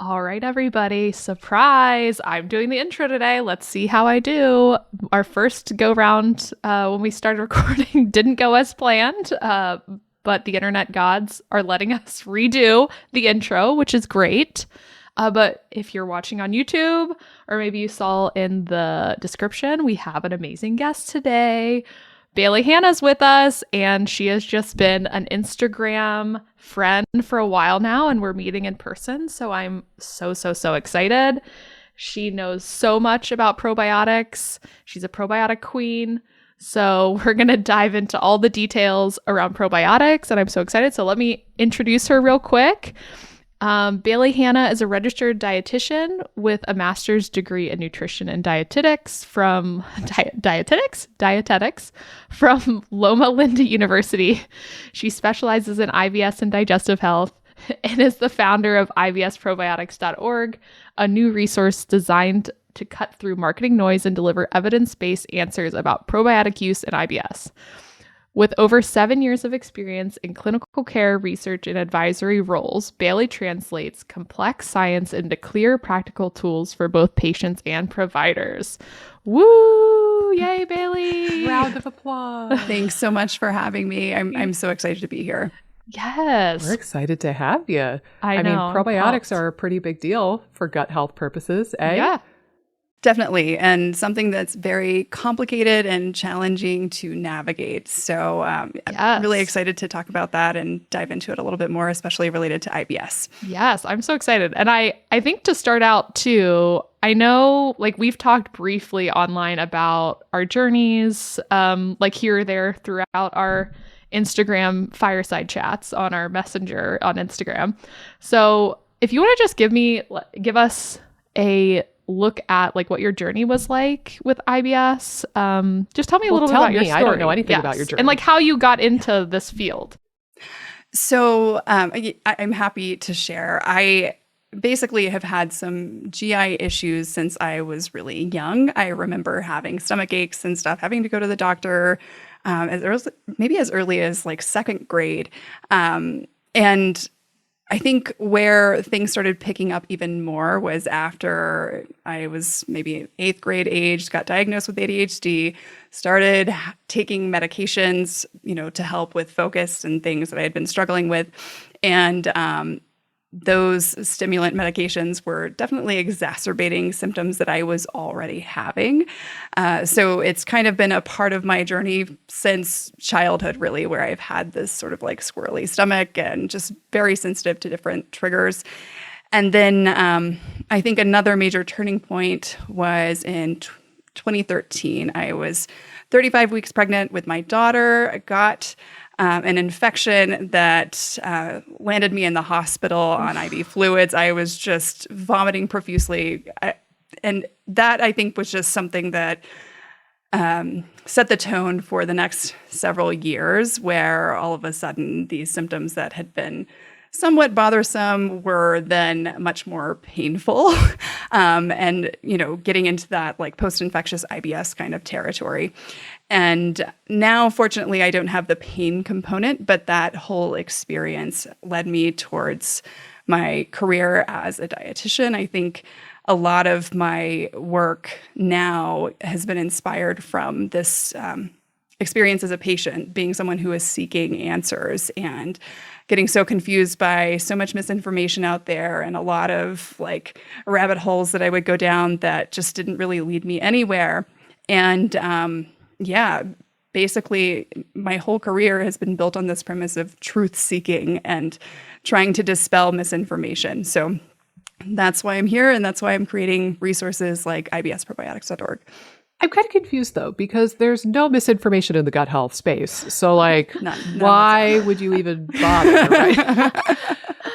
All right, everybody. Surprise. I'm doing the intro today. Let's see how I do. Our first go round when we started recording didn't go as planned, but the internet gods are letting us redo the intro, which is great. But if you're watching on YouTube, or maybe you saw in the description, we have an amazing guest today. Bailey Hanna's with us, and she has just been an Instagram friend for a while now, and we're meeting in person. So I'm so excited. She knows so much about probiotics. She's a probiotic queen. So we're going to dive into all the details around probiotics, and I'm so excited. So let me introduce her real quick. Bailey Hanna is a registered dietitian with a master's degree in nutrition and dietetics from dietetics from Loma Linda University. She specializes in IBS and digestive health and is the founder of IBSprobiotics.org, a new resource designed to cut through marketing noise and deliver evidence-based answers about probiotic use in IBS. With over 7 years of experience in clinical care, research, and advisory roles, Bailey translates complex science into clear, practical tools for both patients and providers. Woo! Yay, Bailey! Round of applause. Thanks so much for having me. I'm so excited to be here. Yes. We're excited to have you. I know. mean, probiotics are a pretty big deal for gut health purposes, eh? Yeah. Definitely. And something that's very complicated and challenging to navigate. So I'm really excited to talk about that and dive into it a little bit more, especially related to IBS. Yes, I'm so excited. And I think to start out too, I know like we've talked briefly online about our journeys, like here or there throughout our Instagram fireside chats on our messenger on Instagram. So if you want to just give us a look at like what your journey was like with IBS. Just tell me a little bit about your story. I don't know anything about your journey. And like how you got into this field. So I'm happy to share. I basically have had some GI issues since I was really young. I remember having stomach aches and stuff, having to go to the doctor as early as like second grade. And I think where things started picking up even more was after I was maybe 8th grade age, got diagnosed with ADHD, started taking medications, to help with focus and things that I had been struggling with. And those stimulant medications were definitely exacerbating symptoms that I was already having. So it's kind of been a part of my journey since childhood, really, where I've had this sort of like squirrely stomach and just very sensitive to different triggers. And then I think another major turning point was in 2013. I was 35 weeks pregnant with my daughter. I got an infection that landed me in the hospital on IV fluids. I was just vomiting profusely. And that, I think, was just something that set the tone for the next several years, where all of a sudden these symptoms that had been somewhat bothersome were then much more painful. And, getting into that like post-infectious IBS kind of territory. And now, fortunately, I don't have the pain component, but that whole experience led me towards my career as a dietitian. I think a lot of my work now has been inspired from this experience as a patient, being someone who is seeking answers and getting so confused by so much misinformation out there and a lot of like rabbit holes that I would go down that just didn't really lead me anywhere. And basically my whole career has been built on this premise of truth seeking and trying to dispel misinformation. So that's why I'm here, and that's why I'm creating resources like IBSprobiotics.org. I'm kind of confused though, because there's no misinformation in the gut health space. So like, why would you even bother, right?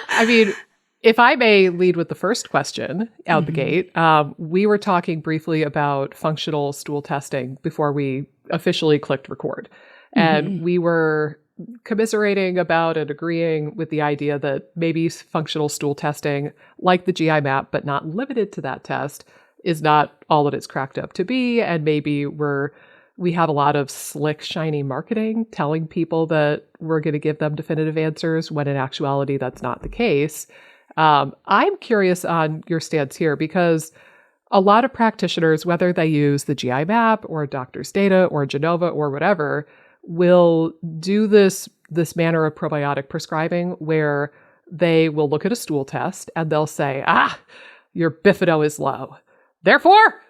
I mean, if I may lead with the first question out the gate, we were talking briefly about functional stool testing before we officially clicked record. And we were commiserating about and agreeing with the idea that maybe functional stool testing, like the GI map, but not limited to that test, is not all that it's cracked up to be. And maybe we have a lot of slick, shiny marketing telling people that we're going to give them definitive answers when in actuality, that's not the case. I'm curious on your stance here because a lot of practitioners, whether they use the GI map or doctor's data or Genova or whatever, will do this manner of probiotic prescribing where they will look at a stool test and they'll say, your bifido is low. Therefore,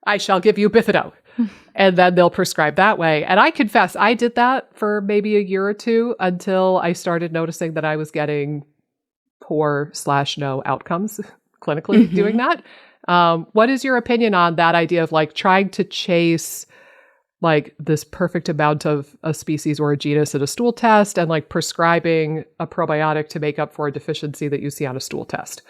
I shall give you bifido. And then they'll prescribe that way. And I confess, I did that for maybe a year or two until I started noticing that I was getting poor/no outcomes clinically doing that. What is your opinion on that idea of like trying to chase like this perfect amount of a species or a genus in a stool test and like prescribing a probiotic to make up for a deficiency that you see on a stool test?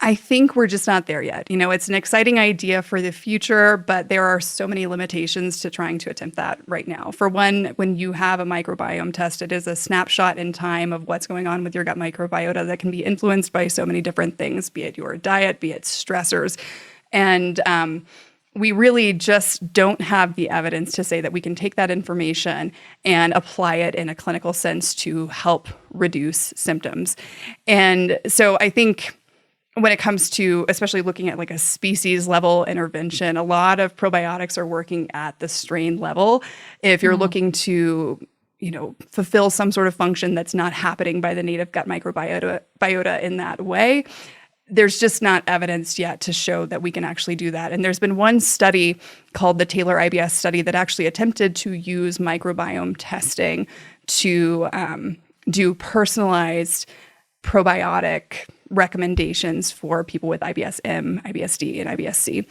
I think we're just not there yet. It's an exciting idea for the future, but there are so many limitations to trying to attempt that right now. For one, when you have a microbiome test, it is a snapshot in time of what's going on with your gut microbiota that can be influenced by so many different things, be it your diet, be it stressors. And we really just don't have the evidence to say that we can take that information and apply it in a clinical sense to help reduce symptoms. And so I think when it comes to especially looking at like a species level intervention, a lot of probiotics are working at the strain level. If you're looking to, fulfill some sort of function that's not happening by the native gut microbiota in that way, there's just not evidence yet to show that we can actually do that. And there's been one study called the Taylor IBS study that actually attempted to use microbiome testing to do personalized probiotic recommendations for people with IBS-M, IBS-D, and IBS-C.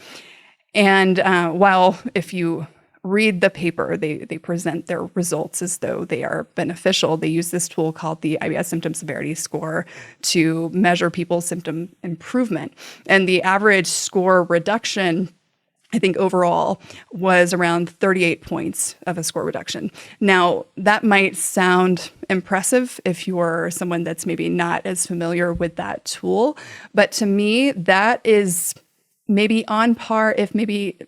And while if you read the paper, they present their results as though they are beneficial, they use this tool called the IBS Symptom Severity Score to measure people's symptom improvement. And the average score reduction, I think overall, was around 38 points of a score reduction. Now, that might sound impressive if you're someone that's maybe not as familiar with that tool, but to me, that is maybe on par, if maybe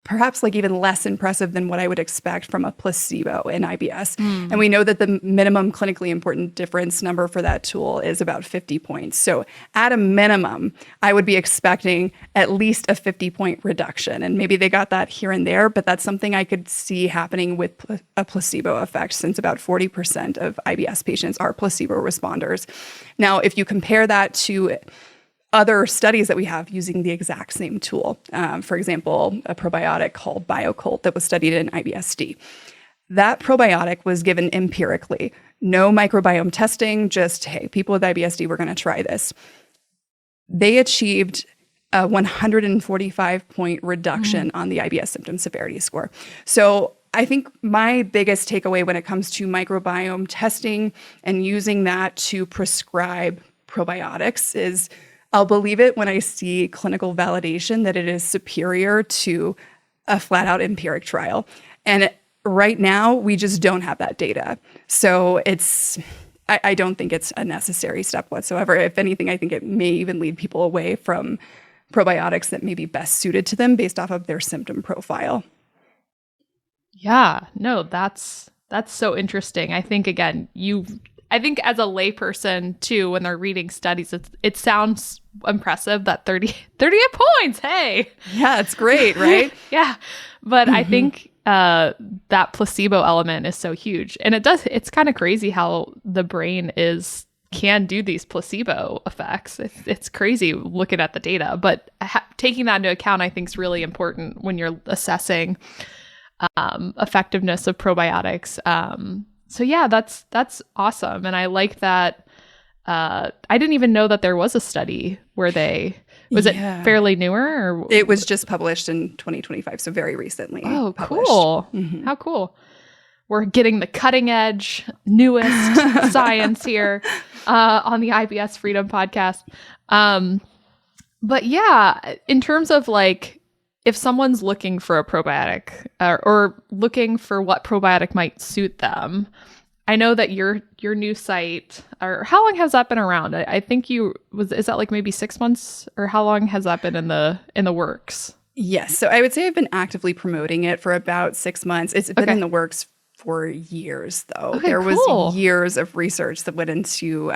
perhaps like even less impressive than what I would expect from a placebo in IBS. And we know that the minimum clinically important difference number for that tool is about 50 points. So at a minimum, I would be expecting at least a 50-point reduction. And maybe they got that here and there, but that's something I could see happening with a placebo effect, since about 40% of IBS patients are placebo responders. Now, if you compare that to other studies that we have using the exact same tool. For example, a probiotic called BioCult that was studied in IBS-D. That probiotic was given empirically. No microbiome testing, just, hey, people with IBS-D, we're going to try this. They achieved a 145-point reduction on the IBS Symptom Severity Score. So I think my biggest takeaway when it comes to microbiome testing and using that to prescribe probiotics is I'll believe it when I see clinical validation that it is superior to a flat out empiric trial. And right now, we just don't have that data. So I don't think it's a necessary step whatsoever. If anything, I think it may even lead people away from probiotics that may be best suited to them based off of their symptom profile. Yeah, no, that's so interesting. I think, again, I think as a layperson too, when they're reading studies, it sounds impressive that 38 points. Hey. Yeah, it's great, right? Yeah. But I think that placebo element is so huge. And it's kind of crazy how the brain can do these placebo effects. It's crazy looking at the data, but taking that into account, I think is really important when you're assessing effectiveness of probiotics. So yeah, that's awesome. And I like that. I didn't even know that there was a study where it fairly newer? Or? It was just published in 2025, so very recently. Oh, published. Cool. How cool. We're getting the cutting edge, newest science here on the IBS Freedom Podcast. But yeah, in terms of like, if someone's looking for a probiotic or looking for what probiotic might suit them, I know that your new site, or how long has that been around? I think is that like maybe 6 months, or how long has that been in the works? Yes. So I would say I've been actively promoting it for about 6 months. It's been in the works for years, though. Okay, there cool. was years of research that went into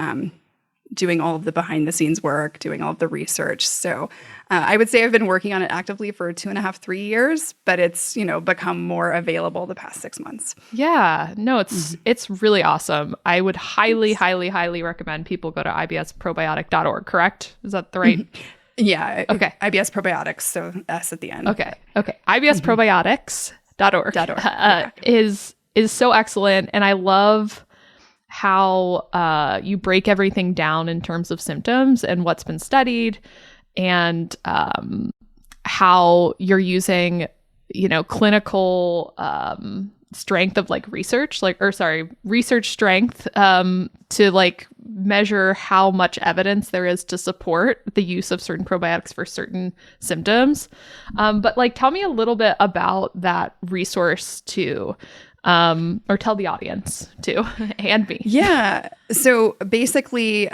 doing all of the behind the scenes work, doing all of the research. So I would say I've been working on it actively for 2.5, 3 years, but it's, become more available the past 6 months. Yeah, no, it's really awesome. I would highly, highly, highly recommend people go to ibsprobiotic.org, correct? Is that the right? Yeah. Okay. IBS Probiotics, so S at the end. Okay. ibsprobiotics.org is so excellent. And I love how you break everything down in terms of symptoms and what's been studied, and how you're using, clinical strength of research, research strength to measure how much evidence there is to support the use of certain probiotics for certain symptoms. But tell me a little bit about that resource too. Or tell the audience too, and me. Yeah. So basically,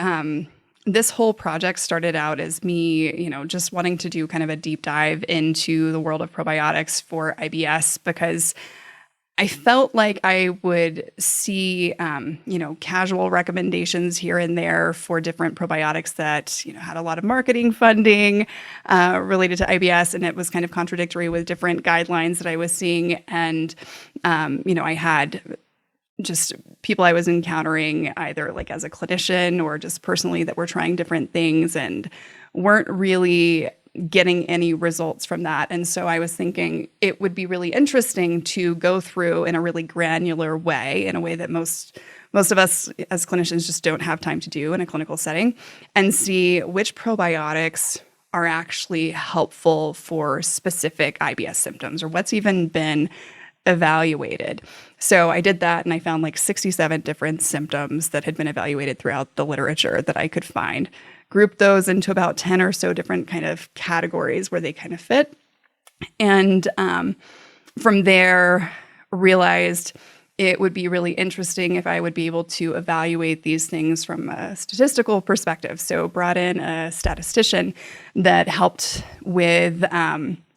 this whole project started out as me, just wanting to do kind of a deep dive into the world of probiotics for IBS, because I felt like I would see, casual recommendations here and there for different probiotics that, had a lot of marketing funding related to IBS. And it was kind of contradictory with different guidelines that I was seeing. And, I had just people I was encountering either as a clinician or just personally that were trying different things and weren't really getting any results from that. And so I was thinking it would be really interesting to go through in a really granular way, in a way that most of us as clinicians just don't have time to do in a clinical setting, and see which probiotics are actually helpful for specific IBS symptoms, or what's even been evaluated. So I did that, and I found 67 different symptoms that had been evaluated throughout the literature that I could find. Grouped those into about 10 or so different kind of categories where they kind of fit. And from there, realized it would be really interesting if I would be able to evaluate these things from a statistical perspective. So brought in a statistician that helped with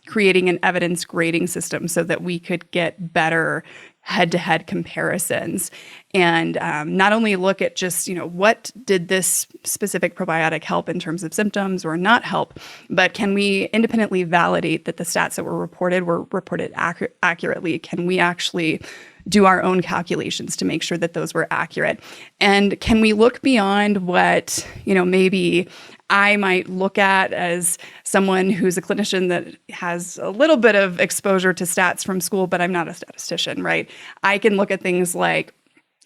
creating an evidence grading system so that we could get better head-to-head comparisons, and not only look at just, what did this specific probiotic help in terms of symptoms or not help, but can we independently validate that the stats that were reported accurately? Can we actually do our own calculations to make sure that those were accurate? And can we look beyond what, maybe I might look at as someone who's a clinician that has a little bit of exposure to stats from school, but I'm not a statistician, right? I can look at things like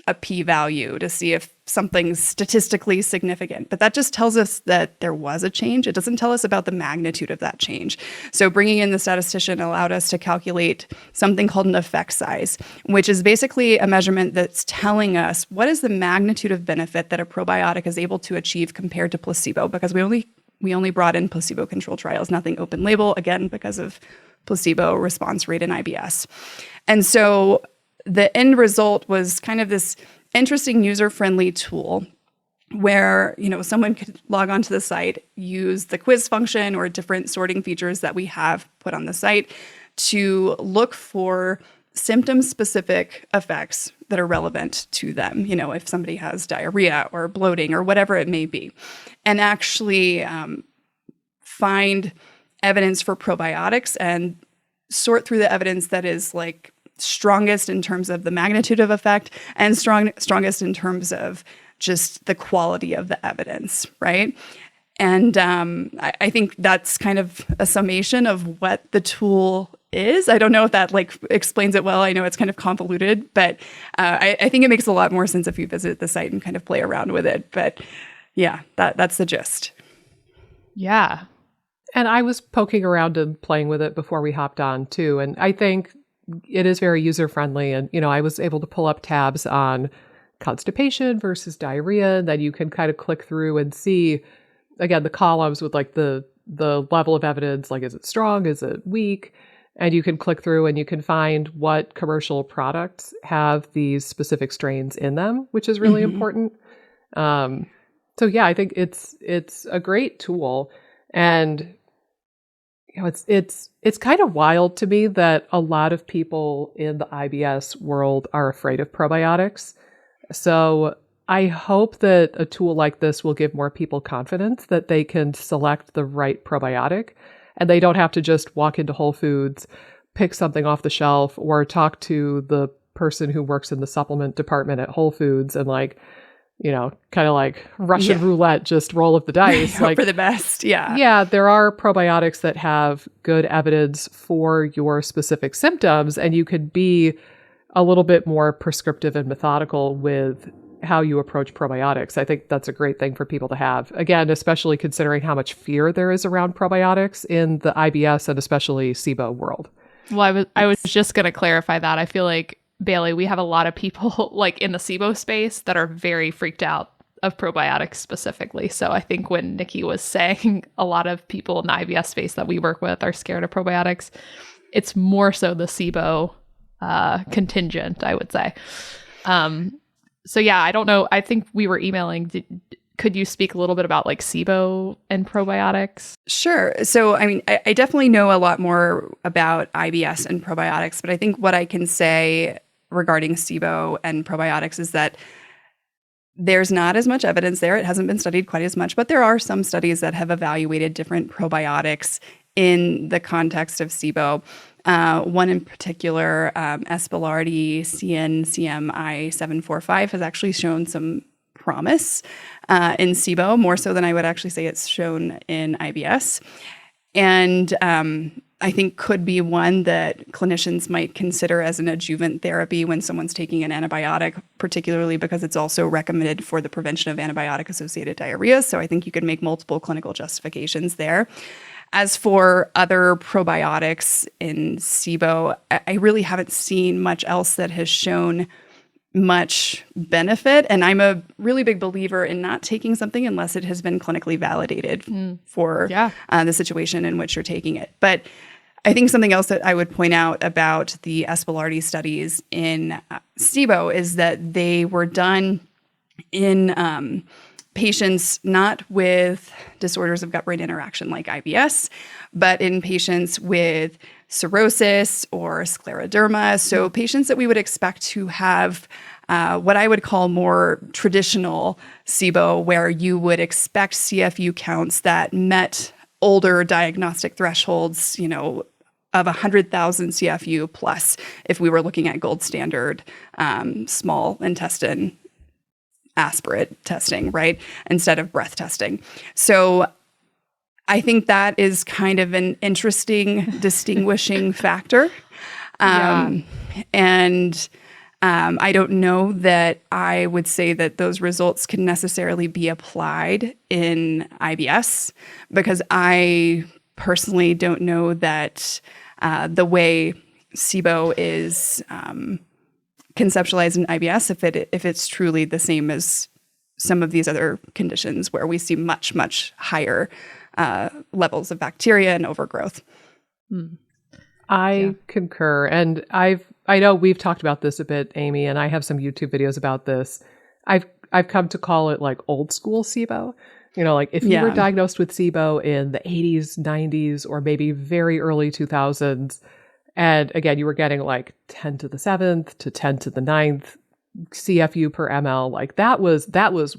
a p-value to see if something's statistically significant, but that just tells us that there was a change. It doesn't tell us about the magnitude of that change. So bringing in the statistician allowed us to calculate something called an effect size, which is basically a measurement that's telling us what is the magnitude of benefit that a probiotic is able to achieve compared to placebo, because we only brought in placebo-controlled trials, nothing open label, again, because of placebo response rate in IBS. And so the end result was kind of this interesting user-friendly tool where, someone could log onto the site, use the quiz function or different sorting features that we have put on the site to look for symptom-specific effects that are relevant to them, if somebody has diarrhea or bloating or whatever it may be, and actually find evidence for probiotics and sort through the evidence that is strongest in terms of the magnitude of effect and strongest in terms of just the quality of the evidence, right? And I think that's kind of a summation of what the tool is. I don't know if that explains it well. I know it's kind of convoluted, but I think it makes a lot more sense if you visit the site and kind of play around with it. But yeah, that's the gist. Yeah. And I was poking around and playing with it before we hopped on too. And I think it is very user-friendly. And, I was able to pull up tabs on constipation versus diarrhea that you can kind of click through and see, again, the columns with the level of evidence, is it strong? Is it weak? And you can click through and you can find what commercial products have these specific strains in them, which is really important. So yeah, I think it's a great tool. And it's kind of wild to me that a lot of people in the IBS world are afraid of probiotics. So I hope that a tool like this will give more people confidence that they can select the right probiotic and they don't have to just walk into Whole Foods, pick something off the shelf, or talk to the person who works in the supplement department at Whole Foods and kind of like Russian roulette, just roll of the dice. Hope for the best. Yeah. Yeah, there are probiotics that have good evidence for your specific symptoms, and you could be a little bit more prescriptive and methodical with how you approach probiotics. I think that's a great thing for people to have. Again, especially considering how much fear there is around probiotics in the IBS and especially SIBO world. Well, I was just going to clarify that. I feel like, Bailey, we have a lot of people like in the SIBO space that are very freaked out of probiotics specifically. So I think when Nikki was saying a lot of people in the IBS space that we work with are scared of probiotics, it's more so the SIBO contingent, I would say. So yeah, I don't know. I think we were emailing. Could you speak a little bit about like SIBO and probiotics? Sure. So, I mean, I definitely know a lot more about IBS and probiotics, but I think what I can say regarding SIBO and probiotics is that there's not as much evidence there. It hasn't been studied quite as much, but there are some studies that have evaluated different probiotics in the context of SIBO. One in particular, Spilardi CNCMI 745 has actually shown some promise in SIBO, more so than I would actually say it's shown in IBS. And I think could be one that clinicians might consider as an adjuvant therapy when someone's taking an antibiotic, particularly because it's also recommended for the prevention of antibiotic-associated diarrhea. So I think you could make multiple clinical justifications there. As for other probiotics in SIBO, I really haven't seen much else that has shown much benefit. And I'm a really big believer in not taking something unless it has been clinically validated for the situation in which you're taking it. But I think something else that I would point out about the Spilardi studies in SIBO is that they were done in patients not with disorders of gut-brain interaction like IBS, but in patients with cirrhosis or scleroderma. So patients that we would expect to have what I would call more traditional SIBO, where you would expect CFU counts that met older diagnostic thresholds, of 100,000 CFU plus if we were looking at gold standard small intestine aspirate testing, right? Instead of breath testing. So I think that is kind of an interesting distinguishing factor. And I don't know that I would say that those results can necessarily be applied in IBS, because I personally don't know that the way SIBO is conceptualized in IBS, if it's truly the same as some of these other conditions where we see much, much higher levels of bacteria and overgrowth. I concur. And I know we've talked about this a bit, Amy, and I have some YouTube videos about this. I've come to call it like old school SIBO. Like if you were diagnosed with SIBO in the 80s, 90s, or maybe very early 2000s, and again, you were getting like 10 to the 7th to 10 to the 9th CFU per ml, like that was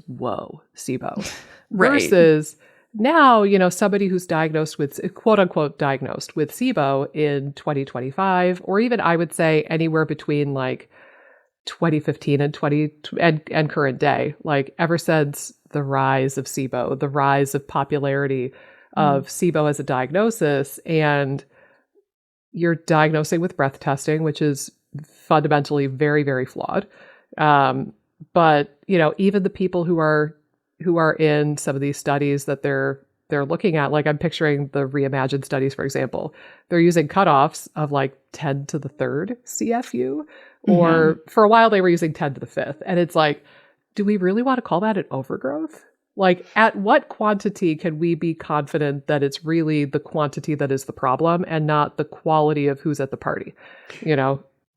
whoa, SIBO. Right. Versus now, somebody who's diagnosed with, quote unquote, diagnosed with SIBO in 2025, or even I would say anywhere between like 2015 and current day, like ever since the rise of SIBO, the rise of popularity of SIBO as a diagnosis, and you're diagnosing with breath testing, which is fundamentally very, very flawed. But, even the people who are in some of these studies that they're looking at, like I'm picturing the Reimagined studies, for example, they're using cutoffs of like 10 to the 3rd CFU, or for a while they were using 10 to the 5th. And it's like, do we really want to call that an overgrowth? Like, at what quantity can we be confident that it's really the quantity that is the problem and not the quality of who's at the party,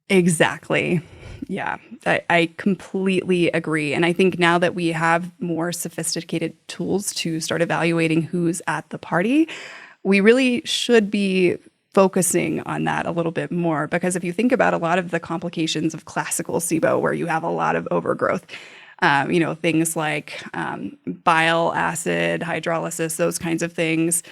Exactly. Yeah, I completely agree. And I think now that we have more sophisticated tools to start evaluating who's at the party, we really should be focusing on that a little bit more. Because if you think about a lot of the complications of classical SIBO, where you have a lot of overgrowth, things like bile acid hydrolysis, those kinds of things,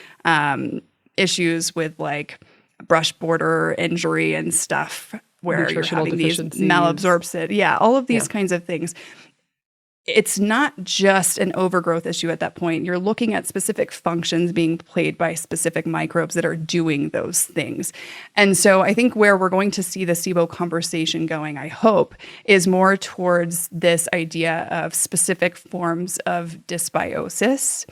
issues with like brush border injury and stuff where you're having these malabsorption. Yeah, all of these kinds of things. It's not just an overgrowth issue at that point. You're looking at specific functions being played by specific microbes that are doing those things. And so I think where we're going to see the SIBO conversation going, I hope, is more towards this idea of specific forms of dysbiosis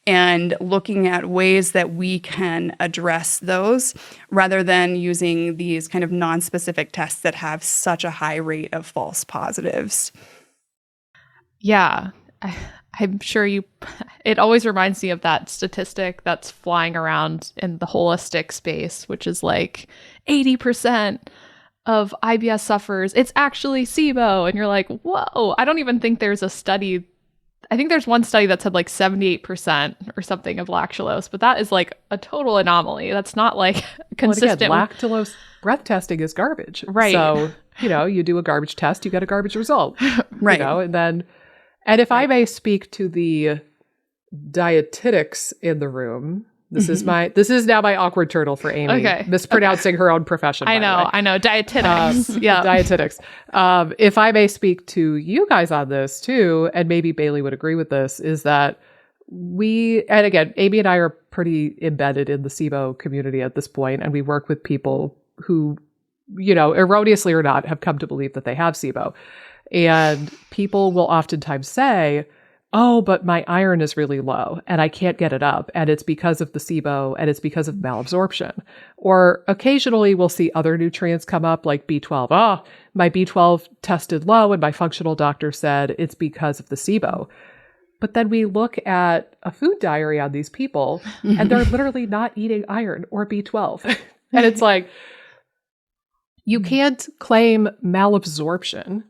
and looking at ways that we can address those rather than using these kind of non-specific tests that have such a high rate of false positives. Yeah, I'm sure it always reminds me of that statistic that's flying around in the holistic space, which is like 80% of IBS sufferers, it's actually SIBO. And you're like, whoa, I don't even think there's a study. I think there's one study that said like 78% or something of lactulose, but that is like a total anomaly. That's not like consistent. Well, again, lactulose breath testing is garbage. Right. So, you do a garbage test, you get a garbage result. Right. And if I may speak to the dietetics in the room, this is now my awkward turtle for Amy. Okay. Mispronouncing her own profession. I know. Dietetics. Yeah. Dietetics. If I may speak to you guys on this too, and maybe Bailey would agree with this, is that and again, Amy and I are pretty embedded in the SIBO community at this point, and we work with people who, erroneously or not, have come to believe that they have SIBO. And people will oftentimes say, oh, but my iron is really low and I can't get it up. And it's because of the SIBO and it's because of malabsorption. Or occasionally we'll see other nutrients come up like B12. Oh, my B12 tested low and my functional doctor said it's because of the SIBO. But then we look at a food diary on these people and they're literally not eating iron or B12. And it's like, you can't claim malabsorption.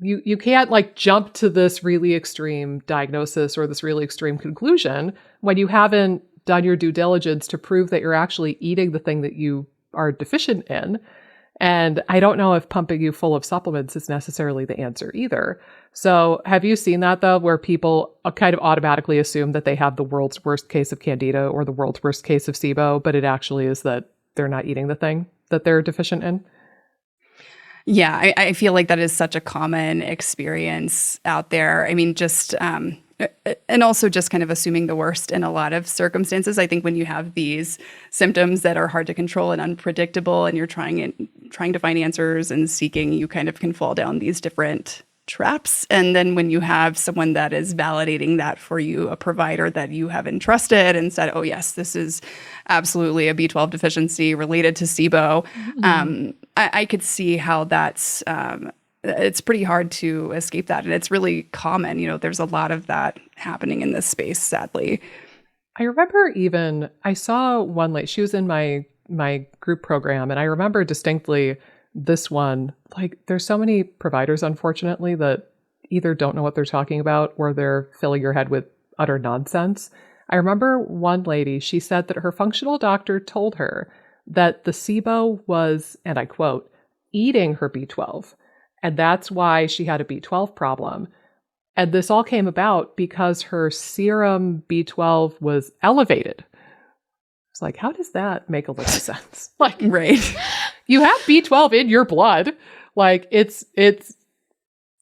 You can't like jump to this really extreme diagnosis or this really extreme conclusion when you haven't done your due diligence to prove that you're actually eating the thing that you are deficient in. And I don't know if pumping you full of supplements is necessarily the answer either. So have you seen that though, where people kind of automatically assume that they have the world's worst case of candida or the world's worst case of SIBO, but it actually is that they're not eating the thing that they're deficient in? Yeah, I feel like that is such a common experience out there. I mean, just, and also just kind of assuming the worst in a lot of circumstances. I think when you have these symptoms that are hard to control and unpredictable and you're trying to find answers and seeking, you kind of can fall down these different traps. And then when you have someone that is validating that for you, a provider that you have entrusted and said, oh yes, this is absolutely a B12 deficiency related to SIBO, I could see how that's, it's pretty hard to escape that. And it's really common. There's a lot of that happening in this space, sadly. I remember I saw one lady, she was in my group program, and I remember distinctly this one, like there's so many providers, unfortunately, that either don't know what they're talking about or they're filling your head with utter nonsense. I remember one lady, she said that her functional doctor told her that the SIBO was, and I quote, eating her B12. And that's why she had a B12 problem. And this all came about because her serum B12 was elevated. It's like, how does that make a little sense? Like, right. You have B12 in your blood. Like it's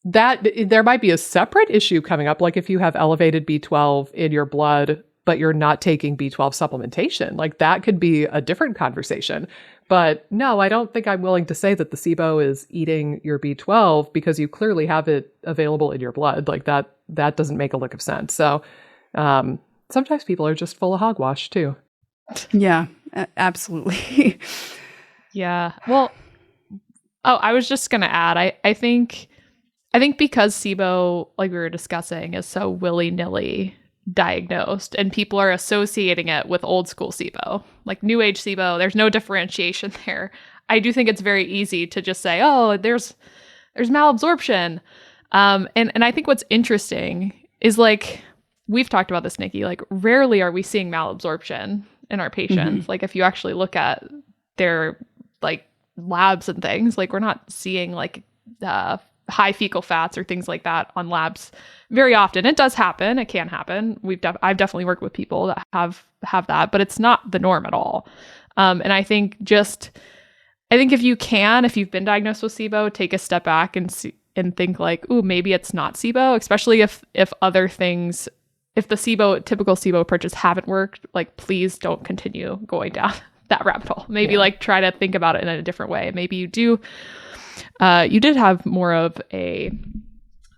that there might be a separate issue coming up. Like if you have elevated B12 in your blood, but you're not taking B12 supplementation, like that could be a different conversation. But no, I don't think I'm willing to say that the SIBO is eating your B12 because you clearly have it available in your blood. Like that doesn't make a lick of sense. So sometimes people are just full of hogwash too. Yeah, absolutely. Yeah. Well, I was just going to add, I think because SIBO, like we were discussing, is so willy-nilly diagnosed and people are associating it with old school SIBO, like new age SIBO, there's no differentiation there. I do think it's very easy to just say, oh, there's malabsorption. And I think what's interesting is like, we've talked about this, Nikki, like rarely are we seeing malabsorption in our patients. Mm-hmm. Like if you actually look at their like labs and things, like we're not seeing like high fecal fats or things like that on labs very often. It does happen. It can happen. I've definitely worked with people that have that, but it's not the norm at all. And I think if you've been diagnosed with SIBO, take a step back and think like, ooh, maybe it's not SIBO, especially if other things, if the typical SIBO approaches haven't worked, like please don't continue going down that rabbit hole. Maybe like try to think about it in a different way. Maybe you did have more of a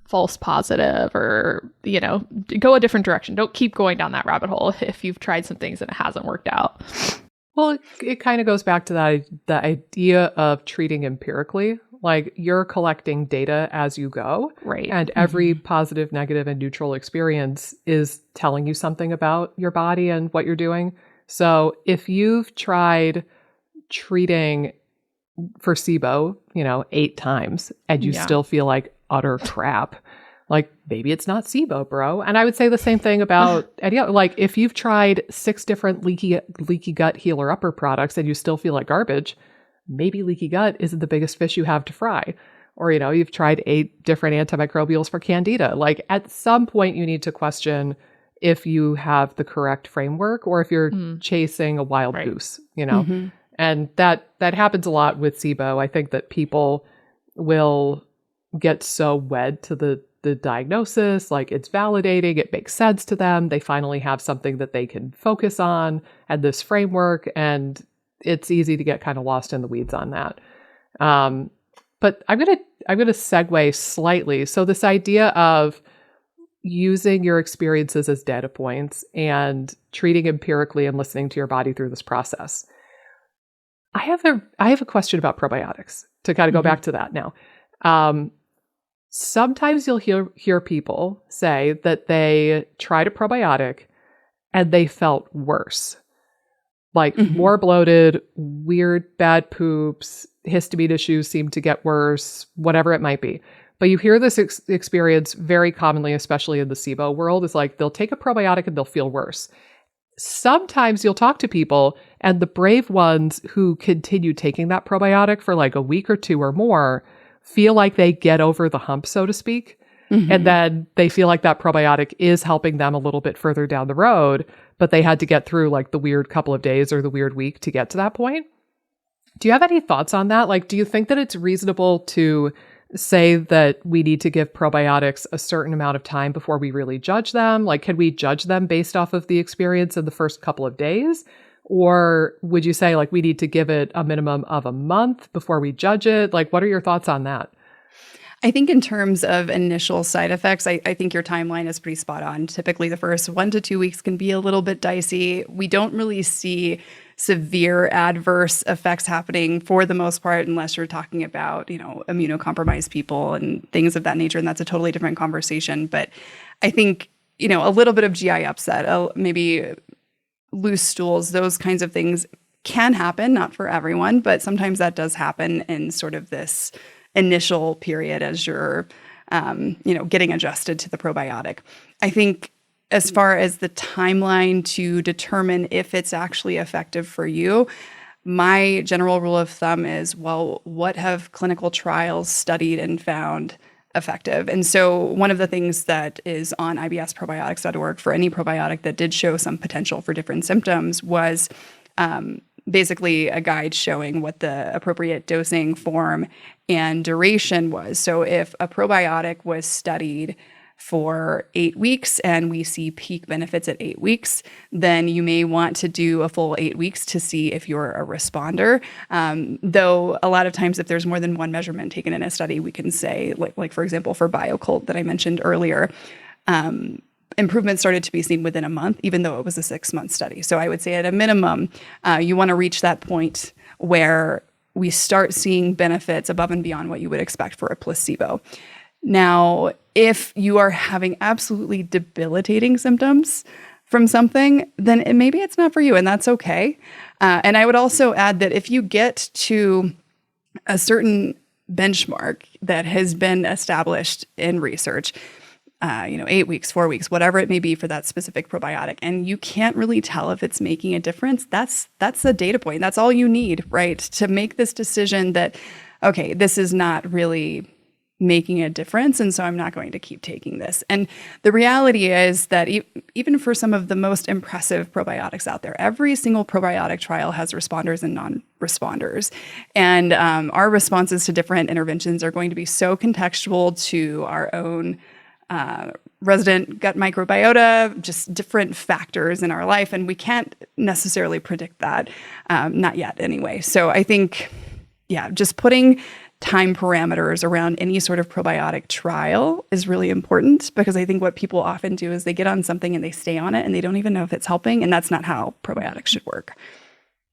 false positive, or, go a different direction. Don't keep going down that rabbit hole if you've tried some things and it hasn't worked out. Well, it kind of goes back to the idea of treating empirically. Like you're collecting data as you go. Right. And every positive, negative, and neutral experience is telling you something about your body and what you're doing. So if you've tried treating for SIBO, 8 times and you still feel like utter crap, like maybe it's not SIBO, bro. And I would say the same thing about like if you've tried 6 different leaky gut healer upper products and you still feel like garbage, maybe leaky gut isn't the biggest fish you have to fry. Or, you've tried 8 different antimicrobials for candida. Like at some point you need to question if you have the correct framework or if you're chasing a wild goose, And that happens a lot with SIBO. I think that people will get so wed to the diagnosis, like it's validating, it makes sense to them. They finally have something that they can focus on and this framework, and it's easy to get kind of lost in the weeds on that. But I'm gonna segue slightly. So this idea of using your experiences as data points and treating empirically and listening to your body through this process. I have a question about probiotics to kind of go back to that now. Sometimes you'll hear people say that they tried a probiotic and they felt worse, like more bloated, weird, bad poops, histamine issues seem to get worse, whatever it might be. But you hear this experience very commonly, especially in the SIBO world, is like they'll take a probiotic and they'll feel worse. Sometimes you'll talk to people and the brave ones who continue taking that probiotic for like a week or 2 or more feel like they get over the hump, so to speak. And then they feel like that probiotic is helping them a little bit further down the road, but they had to get through like the weird couple of days or the weird week to get to that point. Do you have any thoughts on that? Like, do you think that it's reasonable to say that we need to give probiotics a certain amount of time before we really judge them? Like, can we judge them based off of the experience in the first couple of days? Or would you say like we need to give it a minimum of a month before we judge it? Like, what are your thoughts on that? I think in terms of initial side effects, I think your timeline is pretty spot on. Typically, the first 1 to 2 weeks can be a little bit dicey. We don't really see severe adverse effects happening for the most part, unless you're talking about, immunocompromised people and things of that nature. And that's a totally different conversation. But I think, a little bit of GI upset, maybe loose stools, those kinds of things can happen, not for everyone, but sometimes that does happen in sort of this initial period as you're, getting adjusted to the probiotic. I think as far as the timeline to determine if it's actually effective for you, my general rule of thumb is, well, what have clinical trials studied and found effective? And so one of the things that is on ibsprobiotics.org for any probiotic that did show some potential for different symptoms was basically a guide showing what the appropriate dosing, form, and duration was. So if a probiotic was studied for 8 weeks and we see peak benefits at 8 weeks, then you may want to do a full 8 weeks to see if you're a responder. Though a lot of times if there's more than one measurement taken in a study, we can say, like for example, for BioCult that I mentioned earlier, improvements started to be seen within a month, even though it was a 6-month study. So I would say at a minimum, you want to reach that point where we start seeing benefits above and beyond what you would expect for a placebo. Now, if you are having absolutely debilitating symptoms from something, then maybe it's not for you, and that's okay. And I would also add that if you get to a certain benchmark that has been established in research, 8 weeks, 4 weeks, whatever it may be for that specific probiotic, and you can't really tell if it's making a difference, that's a data point. That's all you need, right, to make this decision that, okay, this is not really making a difference. And so I'm not going to keep taking this. And the reality is that even for some of the most impressive probiotics out there, every single probiotic trial has responders and non-responders. And our responses to different interventions are going to be so contextual to our own resident gut microbiota, just different factors in our life. And we can't necessarily predict that, not yet anyway. So I think, just putting time parameters around any sort of probiotic trial is really important, because I think what people often do is they get on something and they stay on it and they don't even know if it's helping. And that's not how probiotics should work.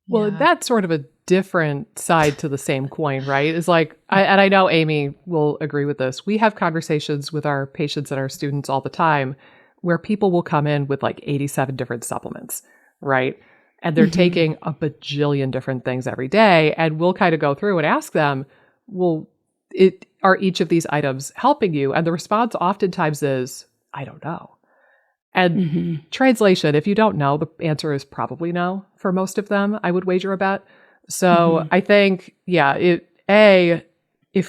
Well, that's sort of a different side to the same coin, right? Is like, and I know Amy will agree with this. We have conversations with our patients and our students all the time where people will come in with like 87 different supplements, right? And they're taking a bajillion different things every day. And we'll kind of go through and ask them, well, are each of these items helping you? And the response oftentimes is, I don't know. And translation, if you don't know, the answer is probably no for most of them, I would wager a bet. So I think, if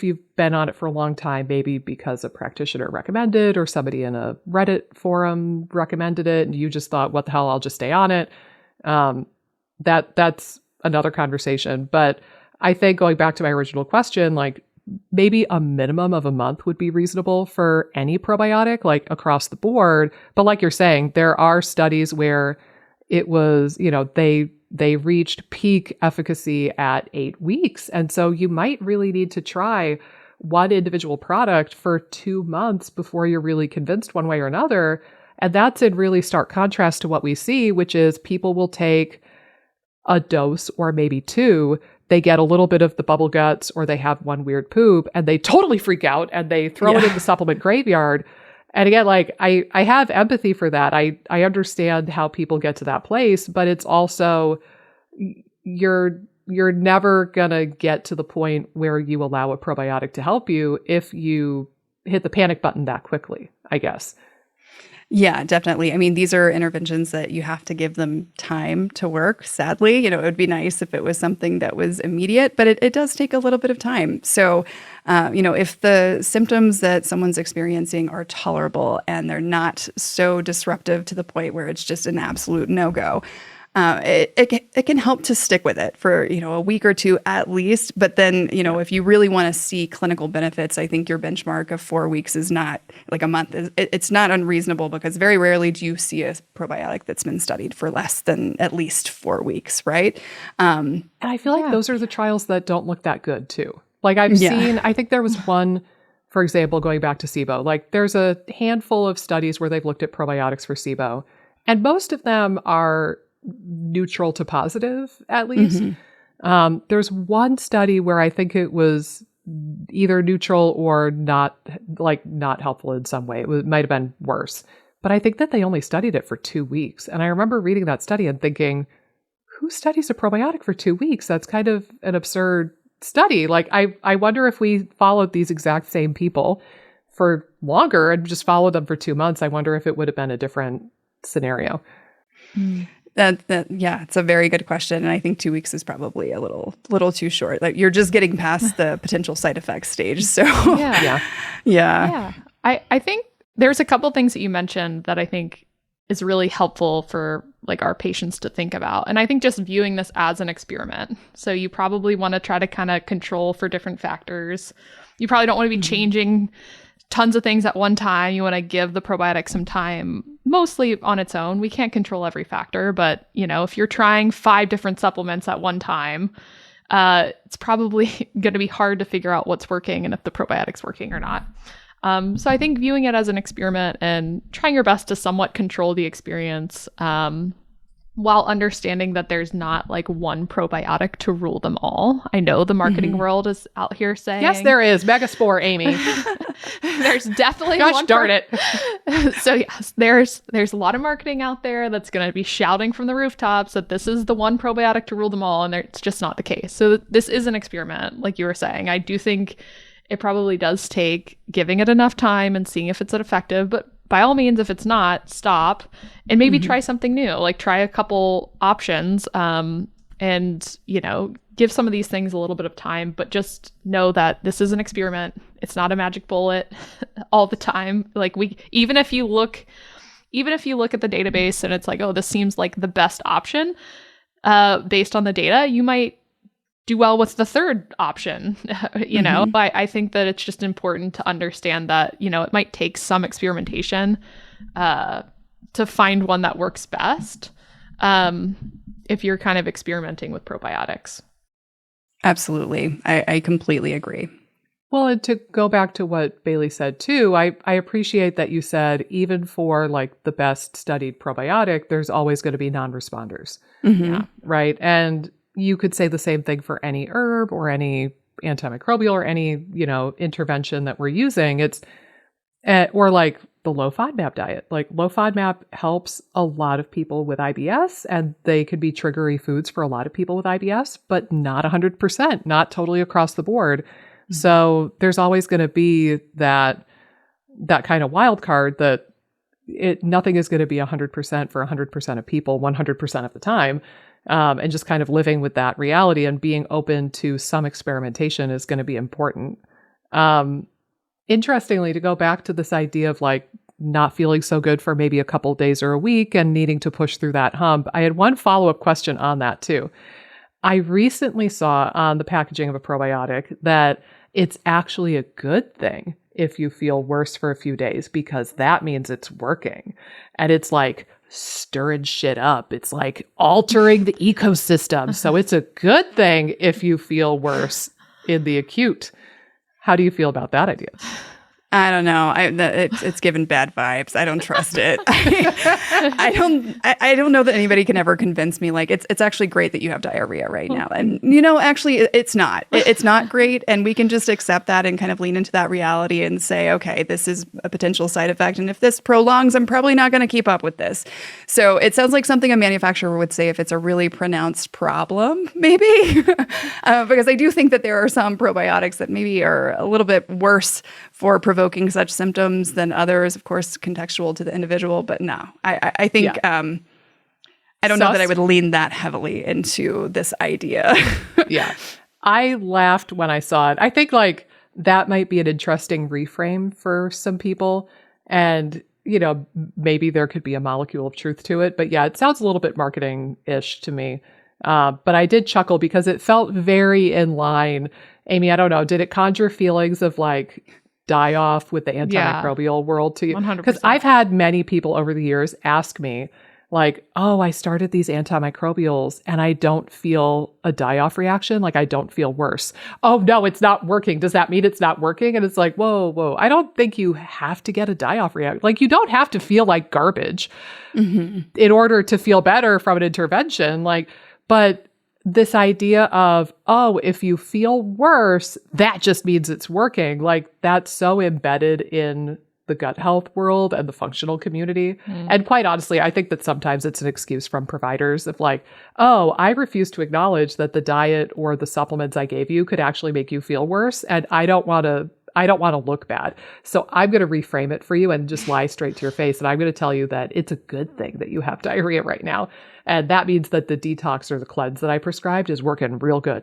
you've been on it for a long time, maybe because a practitioner recommended or somebody in a Reddit forum recommended it and you just thought, what the hell, I'll just stay on it. That's another conversation. But I think going back to my original question, like maybe a minimum of a month would be reasonable for any probiotic, like across the board. But like you're saying, there are studies where it was, they reached peak efficacy at 8 weeks. And so you might really need to try one individual product for 2 months before you're really convinced one way or another. And that's in really stark contrast to what we see, which is people will take a dose or maybe two. They get a little bit of the bubble guts or they have one weird poop and they totally freak out and they throw it in the supplement graveyard. And again, like I have empathy for that. I understand how people get to that place, but it's also you're never going to get to the point where you allow a probiotic to help you if you hit the panic button that quickly, I guess. Yeah, definitely. I mean, these are interventions that you have to give them time to work. Sadly, it would be nice if it was something that was immediate, but it does take a little bit of time. So, if the symptoms that someone's experiencing are tolerable and they're not so disruptive to the point where it's just an absolute no-go, it can help to stick with it for, a week or two at least. But then, if you really want to see clinical benefits, I think your benchmark of 4 weeks is not like a month. It's not unreasonable, because very rarely do you see a probiotic that's been studied for less than at least 4 weeks, right? And I feel like those are the trials that don't look that good too. Like I've seen, I think there was one, for example, going back to SIBO, like there's a handful of studies where they've looked at probiotics for SIBO, and most of them are neutral to positive, at least. There's one study where I think it was either neutral or not helpful in some way. It might have been worse. But I think that they only studied it for 2 weeks. And I remember reading that study and thinking, who studies a probiotic for 2 weeks? That's kind of an absurd study. Like, I wonder if we followed these exact same people for longer and just followed them for 2 months, I wonder if it would have been a different scenario. It's a very good question. And I think 2 weeks is probably a little too short. Like, you're just getting past the potential side effects stage. So Yeah. I think there's a couple things that you mentioned that I think is really helpful for like our patients to think about. And I think just viewing this as an experiment. So you probably want to try to kind of control for different factors. You probably don't want to be changing tons of things at one time. You want to give the probiotic some time, mostly on its own. We can't control every factor, but if you're trying 5 different supplements at one time, it's probably going to be hard to figure out what's working and if the probiotic's working or not. So I think viewing it as an experiment and trying your best to somewhat control the experience, while understanding that there's not like one probiotic to rule them all. I know the marketing world is out here saying, yes, there is. Megaspore, Amy. There's definitely Gosh one. Darn it. So yes, there's a lot of marketing out there that's going to be shouting from the rooftops that this is the one probiotic to rule them all, and it's just not the case. So this is an experiment, like you were saying. I do think it probably does take giving it enough time and seeing if it's effective, but by all means, if it's not, stop and maybe try something new, like try a couple options, and, give some of these things a little bit of time, but just know that this is an experiment. It's not a magic bullet all the time. Like even if you look at the database and it's like, oh, this seems like the best option, based on the data, you might do well with the third option, you know. But I think that it's just important to understand that, you know, it might take some experimentation to find one that works best, if you're kind of experimenting with probiotics. Absolutely. I completely agree. Well, and to go back to what Bailey said too, I appreciate that you said even for like the best studied probiotic, there's always going to be non-responders. Yeah. Right. And you could say the same thing for any herb or any antimicrobial or any, you know, intervention that we're using. It's or like the low FODMAP diet. Like low FODMAP helps a lot of people with IBS, and they could be triggery foods for a lot of people with IBS, but not 100%, not totally across the board. So there's always going to be that kind of wild card that nothing is going to be 100% for 100% of people 100% of the time. And just kind of living with that reality and being open to some experimentation is going to be important. Interestingly, to go back to this idea of like not feeling so good for maybe a couple days or a week and needing to push through that hump, I had one follow-up question on that too. I recently saw on the packaging of a probiotic that it's actually a good thing if you feel worse for a few days, because that means it's working. And it's like stirring shit up. It's like altering the ecosystem. So it's a good thing if you feel worse in the acute. How do you feel about that idea? I don't know. It's given bad vibes. I don't trust it. I don't know that anybody can ever convince me. Like it's actually great that you have diarrhea right now, and you know, actually, it's not. It's not great, and we can just accept that and kind of lean into that reality and say, okay, this is a potential side effect, and if this prolongs, I'm probably not going to keep up with this. So it sounds like something a manufacturer would say if it's a really pronounced problem, maybe, because I do think that there are some probiotics that maybe are a little bit worse for provoking such symptoms than others, of course, contextual to the individual. But no, I think, I don't know that I would lean that heavily into this idea. Yeah. I laughed when I saw it. I think like that might be an interesting reframe for some people. And, you know, maybe there could be a molecule of truth to it. But yeah, it sounds a little bit marketing-ish to me. But I did chuckle because it felt very in line. Amy, I don't know, did it conjure feelings of like die off with the antimicrobial world to you? 100%. Because I've had many people over the years ask me like, oh, I started these antimicrobials and I don't feel a die-off reaction. Like I don't feel worse. Oh no, it's not working. Does that mean it's not working? And it's like, whoa. I don't think you have to get a die-off reaction. Like you don't have to feel like garbage in order to feel better from an intervention. Like, but this idea of, oh, if you feel worse, that just means it's working. Like that's so embedded in the gut health world and the functional community. And quite honestly, I think that sometimes it's an excuse from providers of like, oh, I refuse to acknowledge that the diet or the supplements I gave you could actually make you feel worse. And I don't want to look bad. So I'm going to reframe it for you and just lie straight to your face. And I'm going to tell you that it's a good thing that you have diarrhea right now. And that means that the detox or the cleanse that I prescribed is working real good.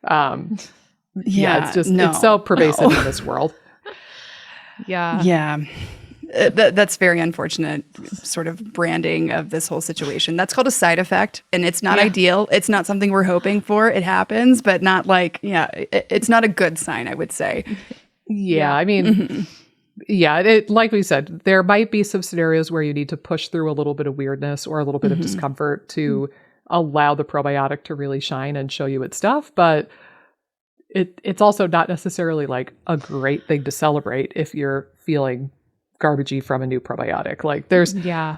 It's just, it's so pervasive in this world. Yeah. That's very unfortunate sort of branding of this whole situation. That's called a side effect, and it's not ideal. It's not something we're hoping for. It happens, but not like, it's not a good sign, I would say. Yeah. I mean, like we said, there might be some scenarios where you need to push through a little bit of weirdness or a little bit of discomfort to allow the probiotic to really shine and show you its stuff. But it's also not necessarily like a great thing to celebrate if you're feeling garbagey from a new probiotic. Like there's the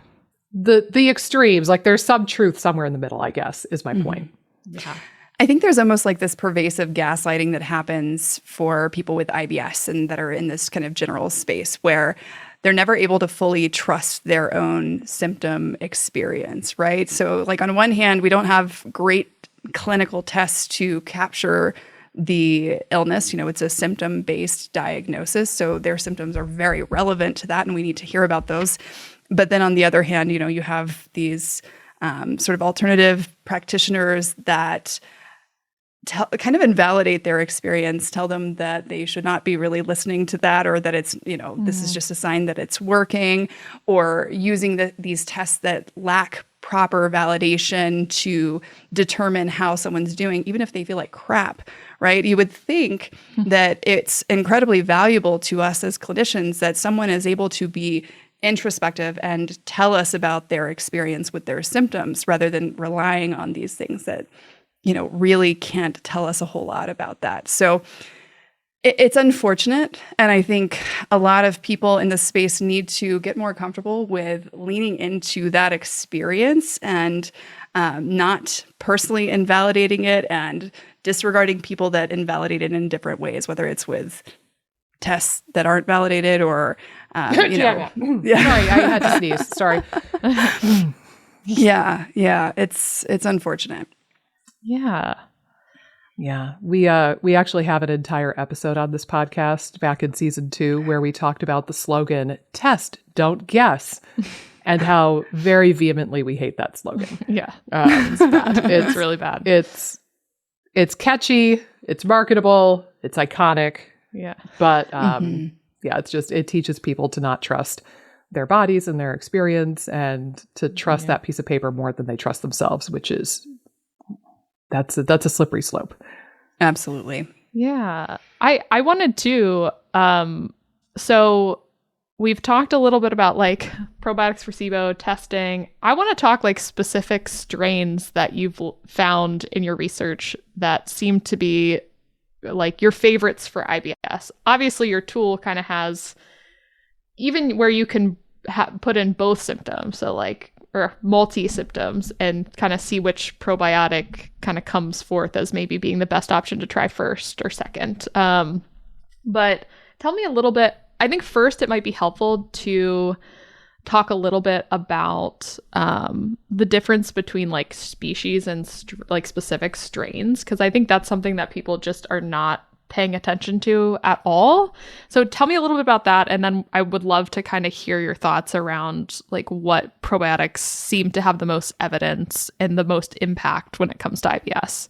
extremes, like there's some truth somewhere in the middle, I guess, is my point. Yeah. I think there's almost like this pervasive gaslighting that happens for people with IBS and that are in this kind of general space where they're never able to fully trust their own symptom experience, right? So like on one hand, we don't have great clinical tests to capture the illness. It's a symptom-based diagnosis. So their symptoms are very relevant to that, and we need to hear about those. But then on the other hand, you have these sort of alternative practitioners that kind of invalidate their experience, tell them that they should not be really listening to that, or that it's, this is just a sign that it's working, or using these tests that lack proper validation to determine how someone's doing, even if they feel like crap, right? You would think that it's incredibly valuable to us as clinicians that someone is able to be introspective and tell us about their experience with their symptoms, rather than relying on these things that really can't tell us a whole lot about that. So it's unfortunate. And I think a lot of people in this space need to get more comfortable with leaning into that experience and not personally invalidating it and disregarding people that invalidate it in different ways, whether it's with tests that aren't validated or, Yeah. Sorry, I had to sneeze. Sorry. Yeah. It's unfortunate. Yeah. Yeah. We actually have an entire episode on this podcast back in season 2 where we talked about the slogan, "Test, don't guess," and how very vehemently we hate that slogan. Yeah. It's bad. It's really bad. It's catchy, it's marketable, it's iconic. Yeah. But it teaches people to not trust their bodies and their experience, and to trust that piece of paper more than they trust themselves, which is that's a slippery slope. Absolutely. Yeah. I wanted to, so we've talked a little bit about like probiotics for SIBO testing. I want to talk like specific strains that you've found in your research that seem to be like your favorites for IBS. Obviously your tool kind of has, even where you can put in both symptoms, so like, or multi-symptoms, and kind of see which probiotic kind of comes forth as maybe being the best option to try first or second. But tell me a little bit, I think first it might be helpful to talk a little bit about the difference between like species and like specific strains, because I think that's something that people just are not paying attention to at all. So tell me a little bit about that, and then I would love to kind of hear your thoughts around like what probiotics seem to have the most evidence and the most impact when it comes to IBS.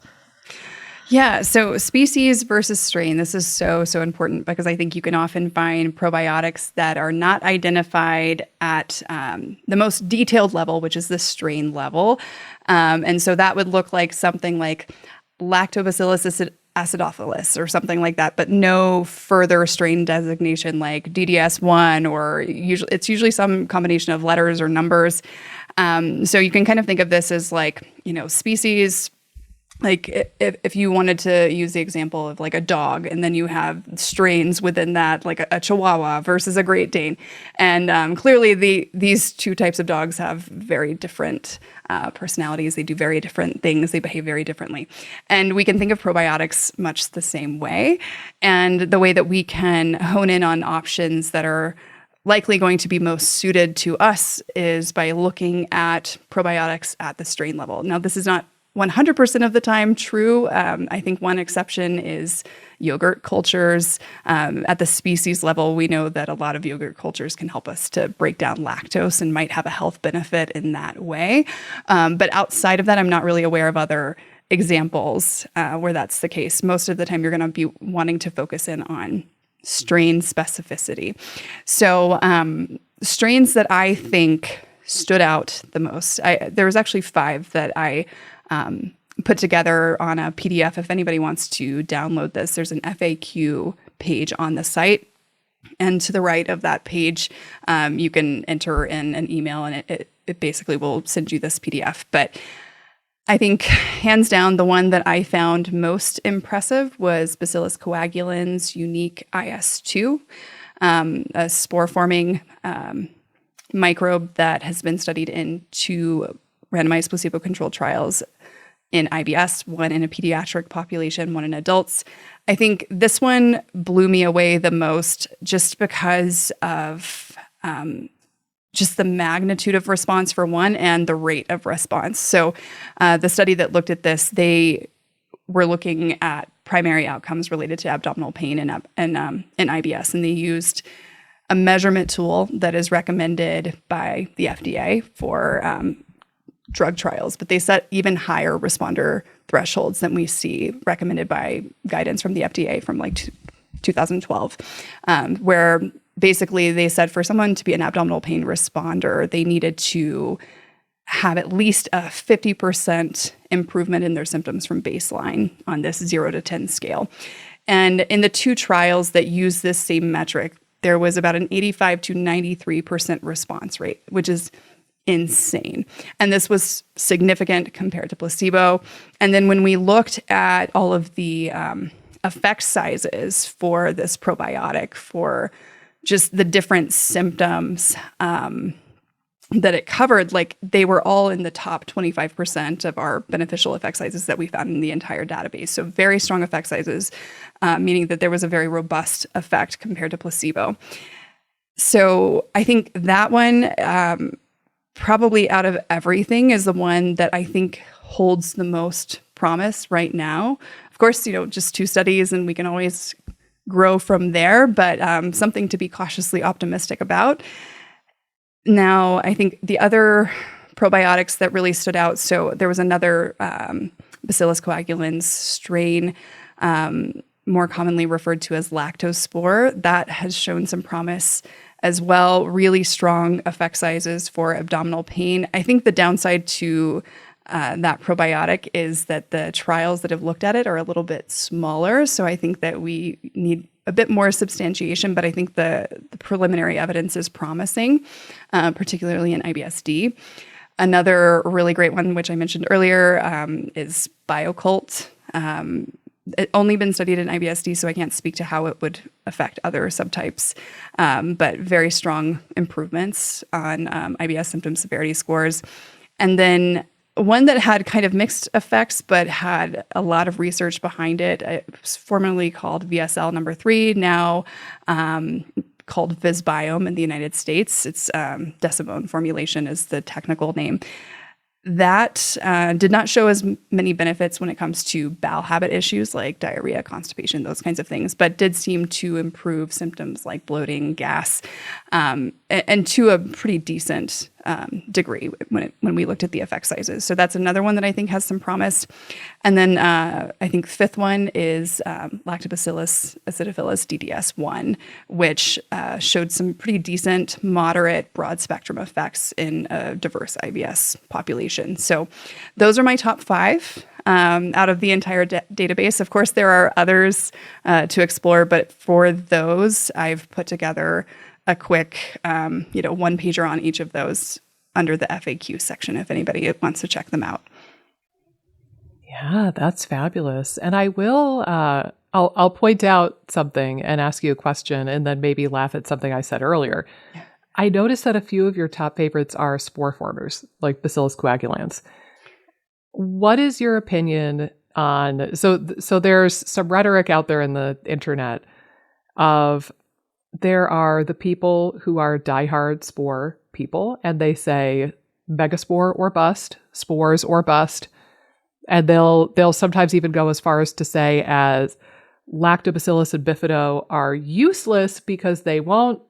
Yeah, so species versus strain, this is so important, because I think you can often find probiotics that are not identified at the most detailed level, which is the strain level. And so that would look like something like Lactobacillus acidophilus or something like that, but no further strain designation like DDS1, or usually some combination of letters or numbers. So you can kind of think of this as like, species. Like if you wanted to use the example of like a dog, and then you have strains within that, like a Chihuahua versus a Great Dane. And clearly these two types of dogs have very different personalities. They do very different things. They behave very differently. And we can think of probiotics much the same way. And the way that we can hone in on options that are likely going to be most suited to us is by looking at probiotics at the strain level. Now, this is not 100% of the time true. I think one exception is yogurt cultures. At the species level, we know that a lot of yogurt cultures can help us to break down lactose and might have a health benefit in that way. But outside of that, I'm not really aware of other examples where that's the case. Most of the time, you're going to be wanting to focus in on strain specificity. So strains that I think stood out the most, there was actually 5 that I put together on a PDF. If anybody wants to download this, there's an FAQ page on the site. And to the right of that page, you can enter in an email, and it basically will send you this PDF. But I think hands down, the one that I found most impressive was Bacillus coagulans unique IS2, a spore-forming microbe that has been studied in 2 randomized placebo-controlled trials in IBS, one in a pediatric population, one in adults. I think this one blew me away the most, just because of just the magnitude of response for one, and the rate of response. So the study that looked at this, they were looking at primary outcomes related to abdominal pain in IBS, and they used a measurement tool that is recommended by the FDA for drug trials, but they set even higher responder thresholds than we see recommended by guidance from the FDA from like 2012, where basically they said for someone to be an abdominal pain responder, they needed to have at least a 50% improvement in their symptoms from baseline on this 0 to 10 scale. And in the 2 trials that use this same metric, there was about an 85 to 93% response rate, which is insane. And this was significant compared to placebo. And then when we looked at all of the effect sizes for this probiotic, for just the different symptoms that it covered, like they were all in the top 25% of our beneficial effect sizes that we found in the entire database. So very strong effect sizes, meaning that there was a very robust effect compared to placebo. So I think that one, probably out of everything, is the one that I think holds the most promise right now. Of course, just 2 studies and we can always grow from there, but something to be cautiously optimistic about. Now, I think the other probiotics that really stood out, so there was another Bacillus coagulans strain, more commonly referred to as lactospore, that has shown some promise as well, really strong effect sizes for abdominal pain. I think the downside to that probiotic is that the trials that have looked at it are a little bit smaller. So I think that we need a bit more substantiation, but I think the preliminary evidence is promising, particularly in IBS-D. Another really great one, which I mentioned earlier, is Biocult. It's only been studied in IBS-D, so I can't speak to how it would affect other subtypes, but very strong improvements on IBS symptom severity scores. And then one that had kind of mixed effects, but had a lot of research behind it. It was formerly called VSL number 3, now called Visbiome in the United States. It's decimone formulation is the technical name. That did not show as many benefits when it comes to bowel habit issues like diarrhea, constipation, those kinds of things, but did seem to improve symptoms like bloating, gas, and to a pretty decent degree when we looked at the effect sizes. So that's another one that I think has some promise. And then I think 5th one is Lactobacillus acidophilus DDS1, which showed some pretty decent, moderate, broad spectrum effects in a diverse IBS population. So those are my top 5 out of the entire database. Of course, there are others to explore, but for those, I've put together a quick, 1-pager on each of those under the FAQ section if anybody wants to check them out. Yeah, that's fabulous. And I will, I'll point out something and ask you a question and then maybe laugh at something I said earlier. Yeah. I noticed that a few of your top favorites are spore formers, like Bacillus coagulans. What is your opinion on, so there's some rhetoric out there in the internet of there are the people who are diehard spore people, and they say megaspore or bust, spores or bust. And they'll sometimes even go as far as to say as Lactobacillus and Bifido are useless because they won't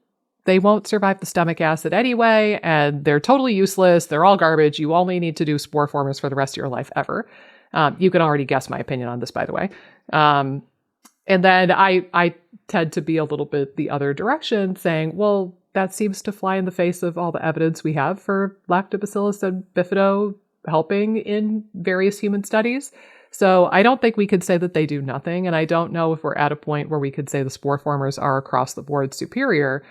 survive the stomach acid anyway, and they're totally useless. They're all garbage. You only need to do spore formers for the rest of your life ever. You can already guess my opinion on this, by the way. And then I tend to be a little bit the other direction, saying, well, that seems to fly in the face of all the evidence we have for Lactobacillus and Bifido helping in various human studies. So I don't think we could say that they do nothing. And I don't know if we're at a point where we could say the spore formers are across the board superior.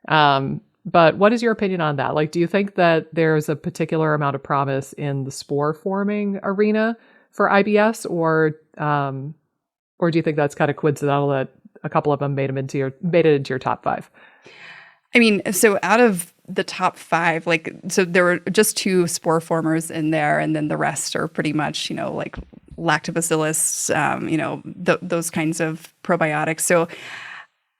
But what is your opinion on that? Like, do you think that there's a particular amount of promise in the spore forming arena for IBS, or do you think that's kind of coincidental that a couple of them made it into your top 5? I mean, so out of the top 5, so there were just 2 spore formers in there, and then the rest are pretty much, like lactobacillus, those kinds of probiotics. So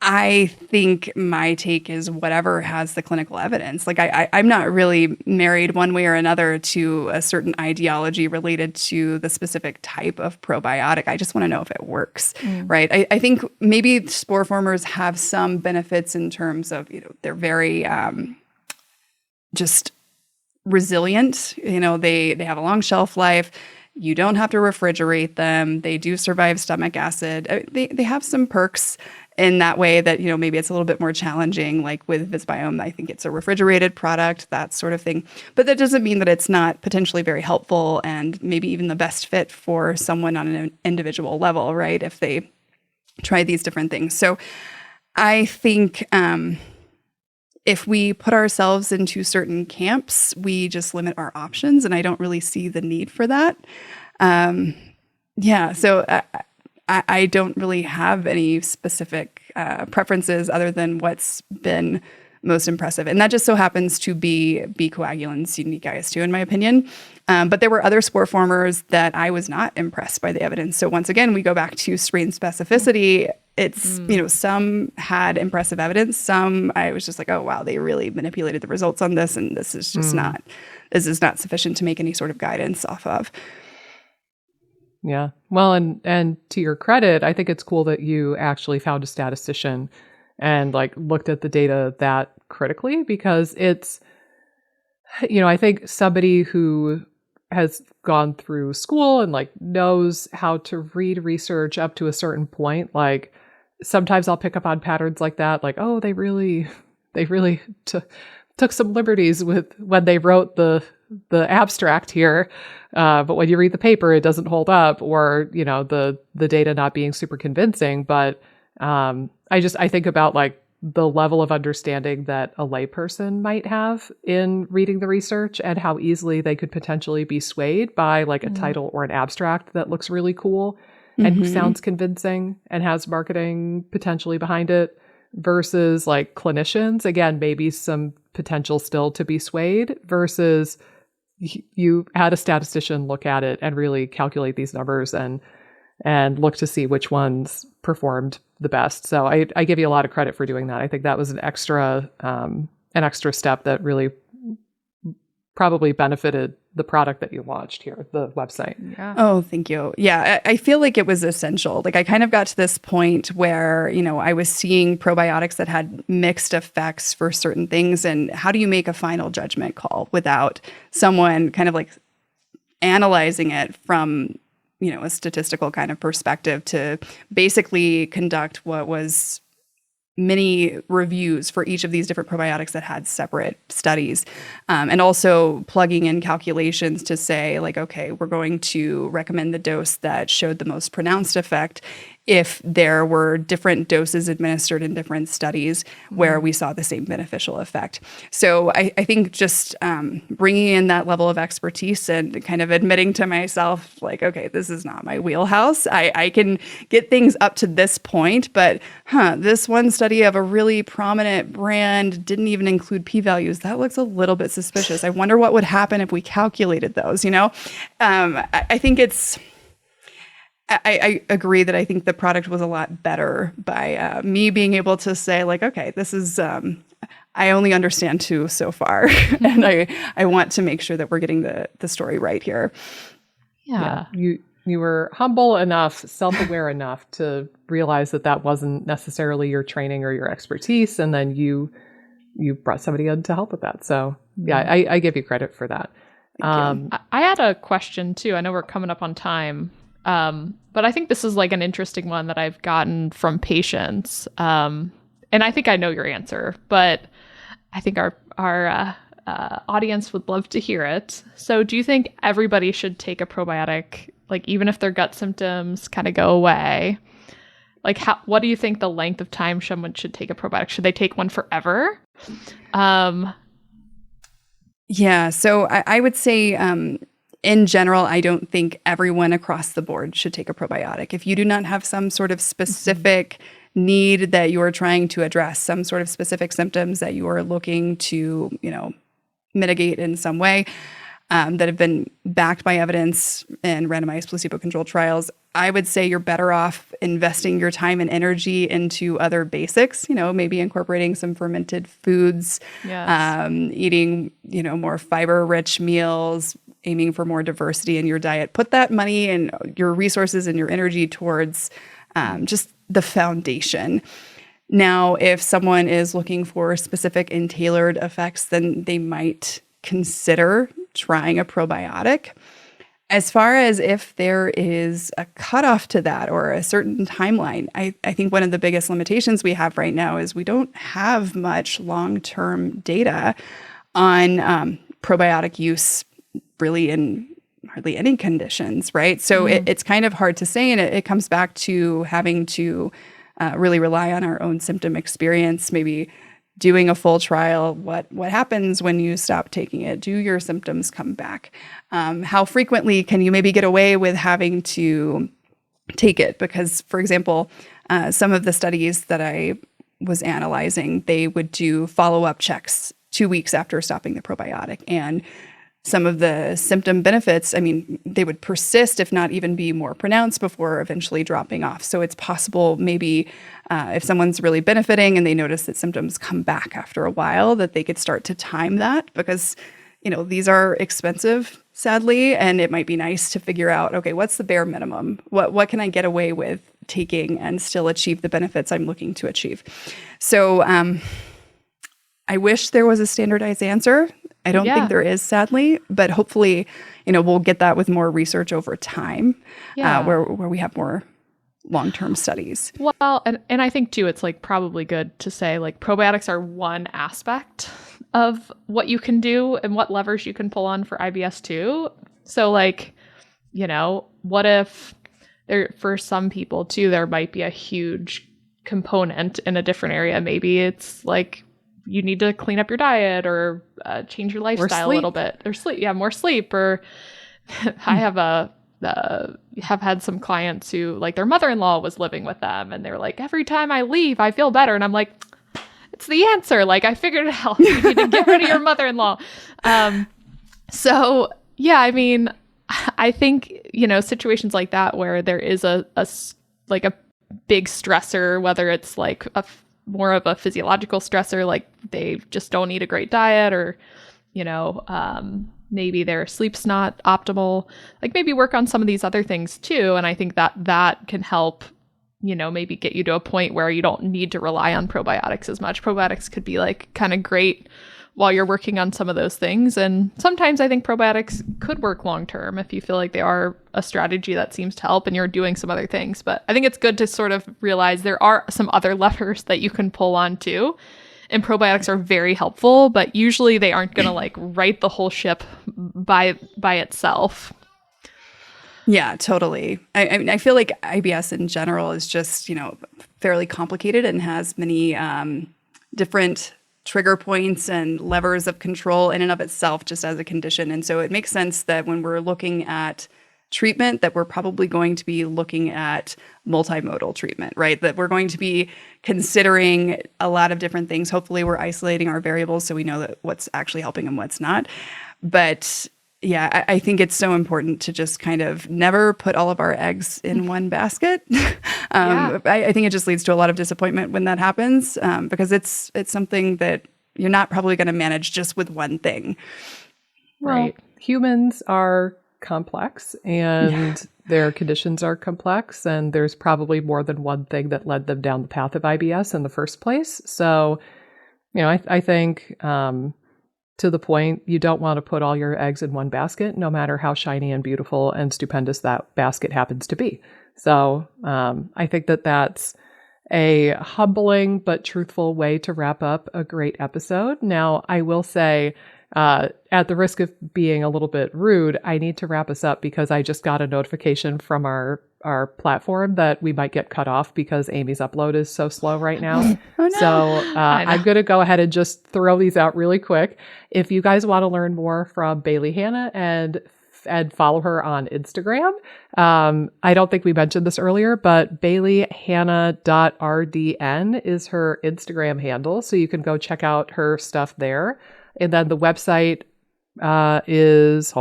I think my take is whatever has the clinical evidence. Like I'm not really married one way or another to a certain ideology related to the specific type of probiotic. I just want to know if it works, right? I think maybe spore formers have some benefits in terms of, they're very just resilient. They have a long shelf life. You don't have to refrigerate them. They do survive stomach acid. They have some perks in that way that, maybe it's a little bit more challenging. Like with Visbiome, I think it's a refrigerated product, that sort of thing. But that doesn't mean that it's not potentially very helpful and maybe even the best fit for someone on an individual level, right? If they try these different things. So I think if we put ourselves into certain camps, we just limit our options, and I don't really see the need for that. So I don't really have any specific preferences other than what's been most impressive. And that just so happens to be B coagulans unique IS2, in my opinion. But there were other spore formers that I was not impressed by the evidence. So once again, we go back to strain specificity. It's, some had impressive evidence. Some I was just like, oh, wow, they really manipulated the results on this. And this is just not sufficient to make any sort of guidance off of. Yeah. Well, and to your credit, I think it's cool that you actually found a statistician and looked at the data that critically, because it's, I think somebody who has gone through school and knows how to read research up to a certain point, sometimes I'll pick up on patterns like that, oh, they really took some liberties with when they wrote the abstract here, but when you read the paper, it doesn't hold up, or the data not being super convincing. But I think about the level of understanding that a layperson might have in reading the research and how easily they could potentially be swayed by a title or an abstract that looks really cool and sounds convincing and has marketing potentially behind it, versus clinicians, again, maybe some potential still to be swayed, versus you had a statistician look at it and really calculate these numbers and look to see which ones performed the best. So I give you a lot of credit for doing that. I think that was an extra step that really probably benefited the product that you launched here, the website. Yeah. Oh, thank you. Yeah, I feel like it was essential. I kind of got to this point where, I was seeing probiotics that had mixed effects for certain things. And how do you make a final judgment call without someone kind of analyzing it from, a statistical kind of perspective to basically conduct what was many reviews for each of these different probiotics that had separate studies, and also plugging in calculations to say okay, we're going to recommend the dose that showed the most pronounced effect if there were different doses administered in different studies where we saw the same beneficial effect. So I think just bringing in that level of expertise and kind of admitting to myself, okay, this is not my wheelhouse. I can get things up to this point, but this one study of a really prominent brand didn't even include p-values. That looks a little bit suspicious. I wonder what would happen if we calculated those, I think I agree that I think the product was a lot better by me being able to say okay, this is, I only understand two so far. And I want to make sure that we're getting the story right here. Yeah. You were humble enough, self-aware enough to realize that wasn't necessarily your training or your expertise. And then you brought somebody in to help with that. So yeah, I give you credit for that. I had a question too. I know we're coming up on time. But I think this is an interesting one that I've gotten from patients. And I think I know your answer, but I think our audience would love to hear it. So do you think everybody should take a probiotic, even if their gut symptoms kind of go away? What do you think the length of time someone should take a probiotic? Should they take one forever? Yeah, so I would say, in general, I don't think everyone across the board should take a probiotic. If you do not have some sort of specific need that you are trying to address, some sort of specific symptoms that you are looking to, mitigate in some way, that have been backed by evidence and randomized placebo-controlled trials, I would say you're better off investing your time and energy into other basics, maybe incorporating some fermented foods, eating, more fiber-rich meals, aiming for more diversity in your diet. Put that money and your resources and your energy towards just the foundation. Now, if someone is looking for specific and tailored effects, then they might consider trying a probiotic. As far as if there is a cutoff to that or a certain timeline, I think one of the biggest limitations we have right now is we don't have much long-term data on probiotic use really in hardly any conditions, right? So it's kind of hard to say, and it comes back to having to really rely on our own symptom experience, maybe doing a full trial. What happens when you stop taking it? Do your symptoms come back? How frequently can you maybe get away with having to take it? Because, for example, some of the studies that I was analyzing, they would do follow-up checks 2 weeks after stopping the probiotic. And some of the symptom benefits, I mean, they would persist, if not even be more pronounced before eventually dropping off. So it's possible maybe if someone's really benefiting and they notice that symptoms come back after a while, that they could start to time that because, these are expensive, sadly, and it might be nice to figure out, okay, what's the bare minimum? What can I get away with taking and still achieve the benefits I'm looking to achieve? So I wish there was a standardized answer. I don't think there is, sadly, but hopefully, we'll get that with more research over time, where we have more long-term studies. Well, and I think too, it's like probably good to say like probiotics are one aspect of what you can do and what levers you can pull on for IBS too. So like, what if for some people too, there might be a huge component in a different area. Maybe it's like, you need to clean up your diet or change your lifestyle a little bit or sleep. Yeah, more sleep. Or I have had some clients who like their mother-in-law was living with them and they're like, every time I leave, I feel better. And I'm like, it's the answer. Like I figured it out. You need to get rid of your mother-in-law. So yeah, I mean, I think, situations like that where there is a big stressor, whether it's like more of a physiological stressor, like they just don't eat a great diet or, maybe their sleep's not optimal, like maybe work on some of these other things too. And I think that can help, maybe get you to a point where you don't need to rely on probiotics as much. Probiotics could be like kind of great while you're working on some of those things. And sometimes I think probiotics could work long-term if you feel like they are a strategy that seems to help and you're doing some other things. But I think it's good to sort of realize there are some other levers that you can pull on too. And probiotics are very helpful, but usually they aren't going to like right the whole ship by itself. Yeah, totally. I mean, I feel like IBS in general is just, fairly complicated and has many different trigger points and levers of control in and of itself just as a condition. And so it makes sense that when we're looking at treatment, that we're probably going to be looking at multimodal treatment, right? That we're going to be considering a lot of different things. Hopefully we're isolating our variables so we know that what's actually helping and what's not. But yeah, I think it's so important to just kind of never put all of our eggs in one basket. I think it just leads to a lot of disappointment when that happens because it's something that you're not probably going to manage just with one thing. Right. Well, humans are complex and their conditions are complex, and there's probably more than one thing that led them down the path of IBS in the first place. So, I think to the point, you don't want to put all your eggs in one basket, no matter how shiny and beautiful and stupendous that basket happens to be. So I think that that's a humbling but truthful way to wrap up a great episode. Now, I will say, at the risk of being a little bit rude, I need to wrap us up because I just got a notification from our platform that we might get cut off because Amy's upload is so slow right now. Oh, no. So I'm going to go ahead and just throw these out really quick. If you guys want to learn more from Bailey Hanna and follow her on Instagram, I don't think we mentioned this earlier, but baileyhanna.rdn is her Instagram handle. So you can go check out her stuff there. And then the website is,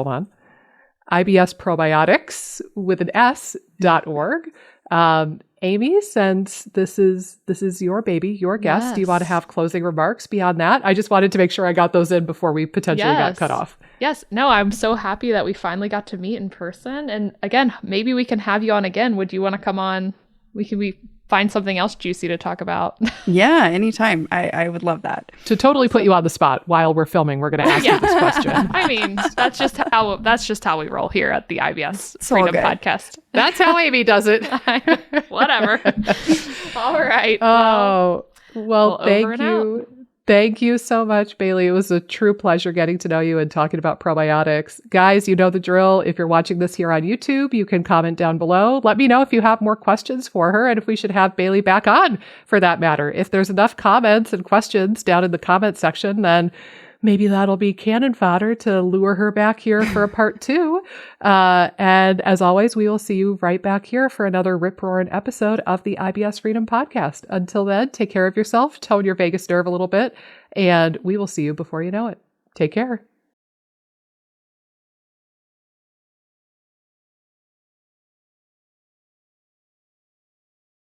IBS Probiotics with an S.org. Amy, since this is your baby, your guest, Yes. Do you want to have closing remarks beyond that? I just wanted to make sure I got those in before we potentially got cut off. Yes. No, I'm so happy that we finally got to meet in person. And again, maybe we can have you on again. Would you want to come on? We find something else juicy to talk about. Yeah, anytime. I would love that. To totally put you on the spot while we're filming, we're going to ask you this question. I mean, that's just how we roll here at the IBS So Freedom good. Podcast. That's how Amy does it. Whatever. All right. Oh, well, over thank and you. Thank you so much, Bailey. It was a true pleasure getting to know you and talking about probiotics. Guys, you know the drill. If you're watching this here on YouTube, you can comment down below. Let me know if you have more questions for her and if we should have Bailey back on for that matter. If there's enough comments and questions down in the comment section, then maybe that'll be cannon fodder to lure her back here for a part 2. And as always, we will see you right back here for another rip-roaring episode of the IBS Freedom Podcast. Until then, take care of yourself, tone your vagus nerve a little bit, and we will see you before you know it. Take care.